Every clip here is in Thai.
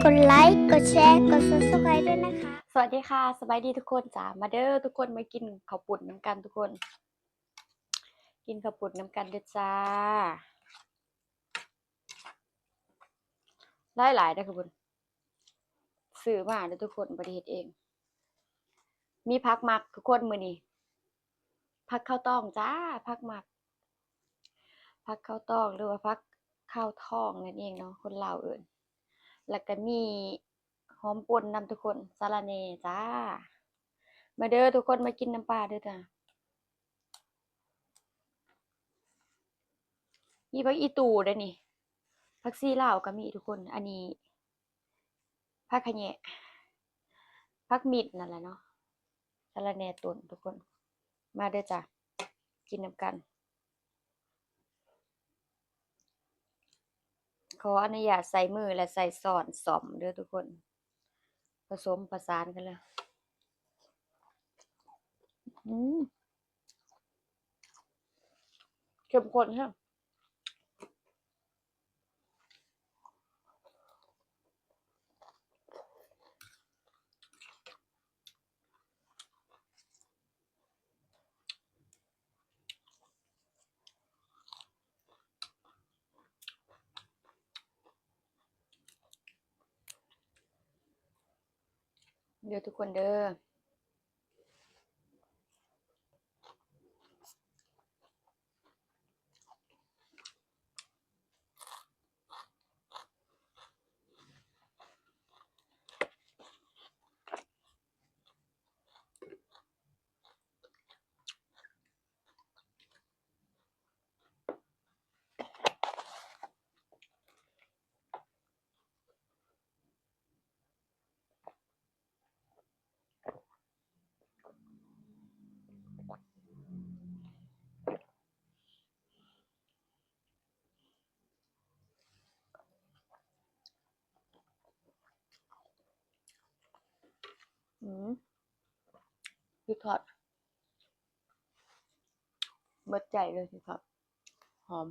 กดไลค์กดแชร์กด Subscribe ด้วยนะคะสวัสดีค่ะสบายดีทุกคนจ้ามาเด้อทุกคนมากินข้าวปุ้นนำกันทุกคนกินข้าวปุ้นนำกันเด้อจ้าหลายๆเด้อข้าวปุ้นซื้อมาเด้อทุกคนบ่ได้เฮ็ดเองมีผักหมักทุกคนมื้อนี้ผักข้าวตองจ้าผักหมักผักข้าวตองหรือว่าผักข้าวทองนั่นเองเนาะคนลาวเอิ้นแล้วก็มีหอมป่นนำทุกคนสะระแหน่จ้ามาเด้อทุกคนมากินน้ำปลาเด้อจ้ามีผักอีตู่เด้อนี่ผักชีลาวก็มีทุกคนอันนี้ผักขะแยะผักมิดนั่นแหละเนาะสะระแหน่ต้นทุกคนมาเด้อจ้ากินนำกันขออนุญาตใส่มือและใส่ช้อนส้อมเด้อทุกคนผสมประสานกันแล้วเข้มข้นแฮะเด้อทุกคนเด้อพริกทอดเบิดใจเลยพริกทอดหอม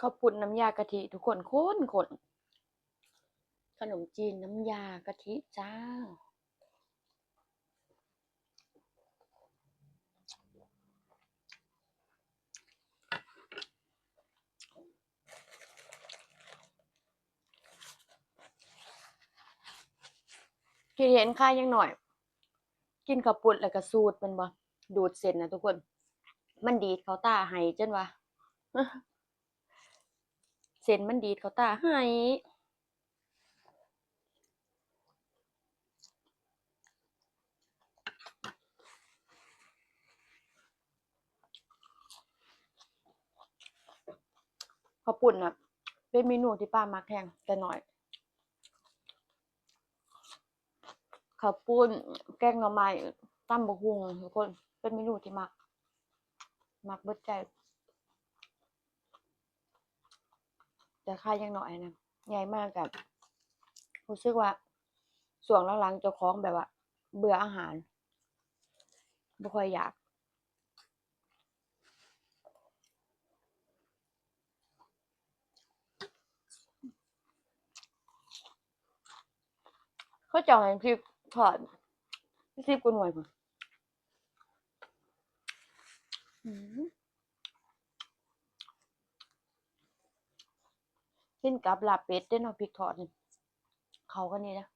ข้าวปุ้นน้ำยากะทิทุกคนข้นๆขนมจีนน้ำยากะทิจ้า คิดเห็นค่ายังหน่อย กินข้าวปุ้นแล้วก็สูดมันบ่ดูดเส้นนะทุกคน มันดีดเข้าตาให้จนว่า เส้นมันดีดเข้าตาให้ข้าวปุ้นน่ะ เป็นเมนูที่ป้ามักแฮงแต่น้อยข้าวปุ้นแกงหน่อไม้ตำบักหุ่งทุกคนเป็นเมนูที่มักเบิดใจแต่ค่ายังน้อยนะใหญ่มากก็รู้สึกว่าช่วงหลังๆเจ้าของแบบว่า เบื่ออาหารบ่ค่อยอยากเขาเจ้าให้พริกทอด10กว่าหน่วยพุ่นอื้อฮือกินกับลาบเป็ดเด้อเนาะพริกทอดนี่เข้ากันดีนะ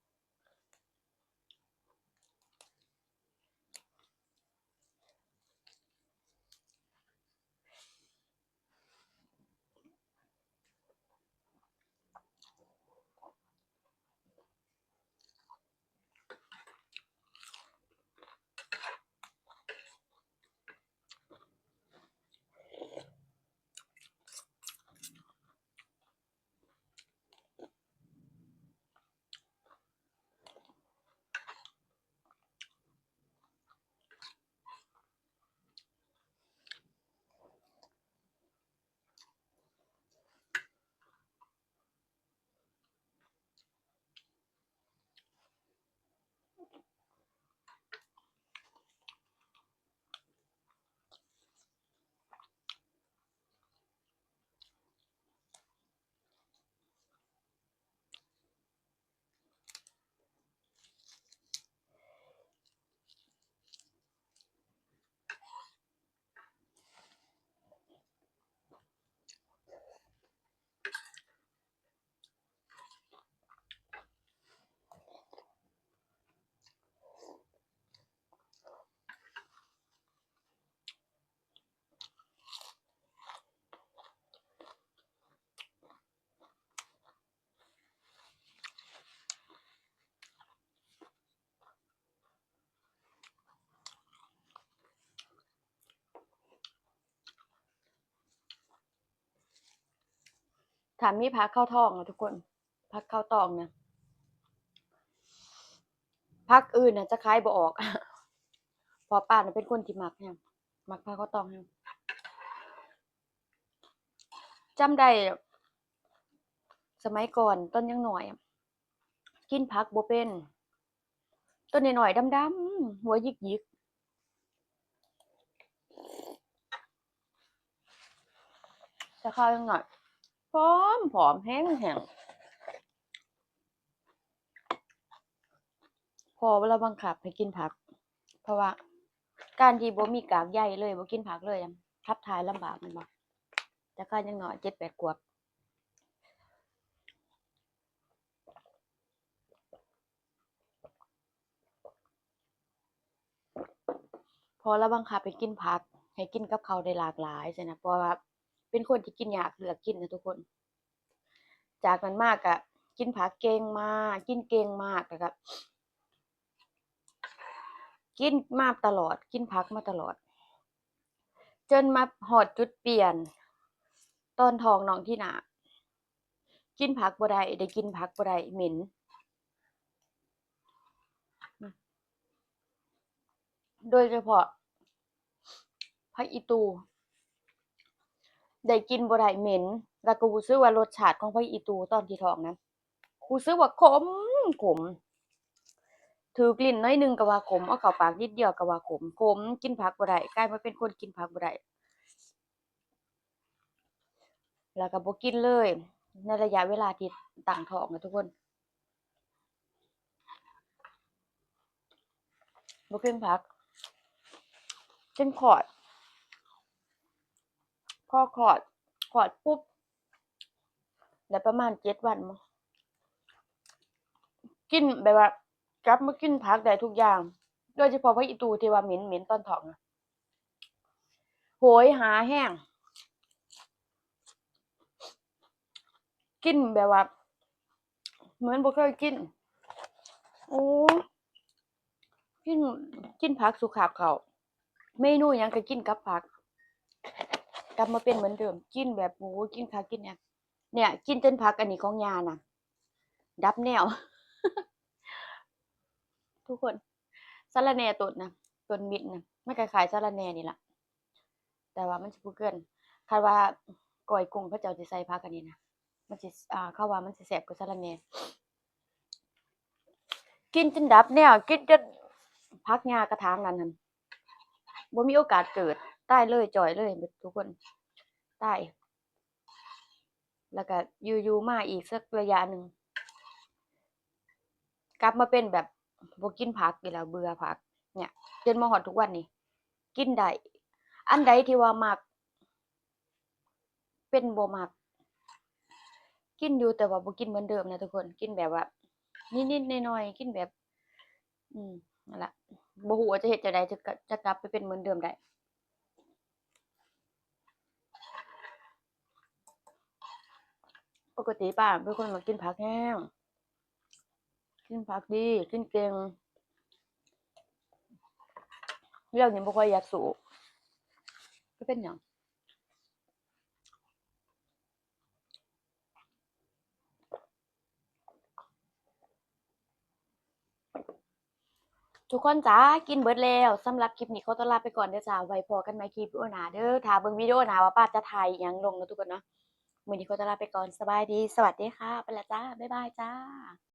ถ้ามีผักเข้าท้องอะทุกคนผักเข้าท้องนะผักอื่นน่ะจะขายบ่ออก เพราะป้าน่ะเป็นคนที่มักแฮงมักผักเข้าท้องแฮงจำได้สมัยก่อนตอนยังน้อยอะกินผักบ่เป็นต้นน้อยๆดำๆหัวหยิกๆแต่ข้าวยังน้อยผอมๆแห้งๆพอเวลาบังคับให้กินผักเพราะว่าการที่บ่มีกากใยเลยบ่กินผักเลยอะขับถ่ายลำบากแม่นบ่แต่ข้าวยังน้อย7-8ขวบพอเราบังคับให้กินผักให้กินกับข้าวได้หลากหลายซี้นะเพราะว่าเป็นคนที่กินยากเลือกกินนะทุกคน จากนั้นมาก็กินผักเก่งมากกินเก่งมากแล้วก็กินมาตลอดกินผักมาตลอดจนมาฮอดจุดเปลี่ยนตอนท้องน้องทีน่ากินผักบ่ได้กินผักบ่ได้เหม็นโดยเฉพาะผักอีตูได้กินบ่ได้เหม็นแล้วก็รู้สึกว่ารสชาติของผักอีตูตอนที่ท้องนั้นรู้สึกว่าขมถือกลิ้นหน่อยหนึ่งก็ว่าขมเอาเข้าปากนิดเดียวก็ว่าขมกินผักบ่ได้กลายมาเป็นคนกินผักบ่ได้แล้วก็บ่กินเลยในระยะเวลาที่ตั้งท้องอะทุกคนบ่กินผักจนคลอดพอคลอดปุ๊บได้ประมาณ7 วันมั้งกินแบบว่า กลับมากินผักได้ทุกอย่าง โดยเฉพาะผักอีตูที่ว่าเหม็นๆตอนท้องน่ะโหยหาแห้ง กินแบบว่า เหมือนบ่เคยกิน โอ้กินกินผักสุขภาพเขาเมนูหยังก็กินกับผัก กลับมาเป็นเหมือนเดิม กินแบบโอ้โฮกินคักกินแหน่เนี่ยกินจนผักอันนี้ของย่าน่ะ ดับแนว ทุกคนสะระแหน่ต้นน่ะต้นมิตรน่ะมันคล้ายๆสะระแหน่นี่ล่ะ แต่ว่ามันสิบ่เกินคาดว่าก้อยกุ้งเขาเจ้าสิใส่ผักอันนี้นะมันสิเขาว่ามันสิแซ่บกว่าสะระแหน่กินจนดับแนวกินจนผักหญ้ากระถางนั้นหั่นบ่มีโอกาสเกิดตายเลยจ้อยเลยเบิดทุกคนตายแล้วก็อยู่ๆมาอีกสักระยะหนึ่งกลับมาเป็นแบบบ่กินผักอีกแล้วเบื่อผักเนี่ยจนมาฮอดทุกวันนี้กินได้อันใดที่ว่ามักเป็นบ่มักกินอยู่แต่ว่าบ่กินเหมือนเดิมนะทุกคนกินแบบว่านิดๆหน่อยๆกินแบบนั่นล่ะบ่ฮู้ว่าจะเฮ็ดจั่งใดจะกลับไปเป็นเหมือนเดิมได้ปกติป้าเป็นคนมักกินผักแห้งกินผักดีกินเก่งเรื่องนี้บ่ค่อยอยากสู้บ่เป็นหยังทุกคนจ๋ากินเบิดแล้วสำหรับคลิปนี้ขอตัวลาไปก่อนเด้อจ้าไว้พอกันใหม่คลิปวิดีโอหน้าเด้อถ้าเบิ่งวิดีโอหน้าว่าป้าจะถ่ายอิหยังลงเนาะทุกคนเนาะมื้อนี้ขอตัวลาไปก่อนสบายดีสวัสดีค่ะไปแล้วจ้าบ๊ายบายจ้า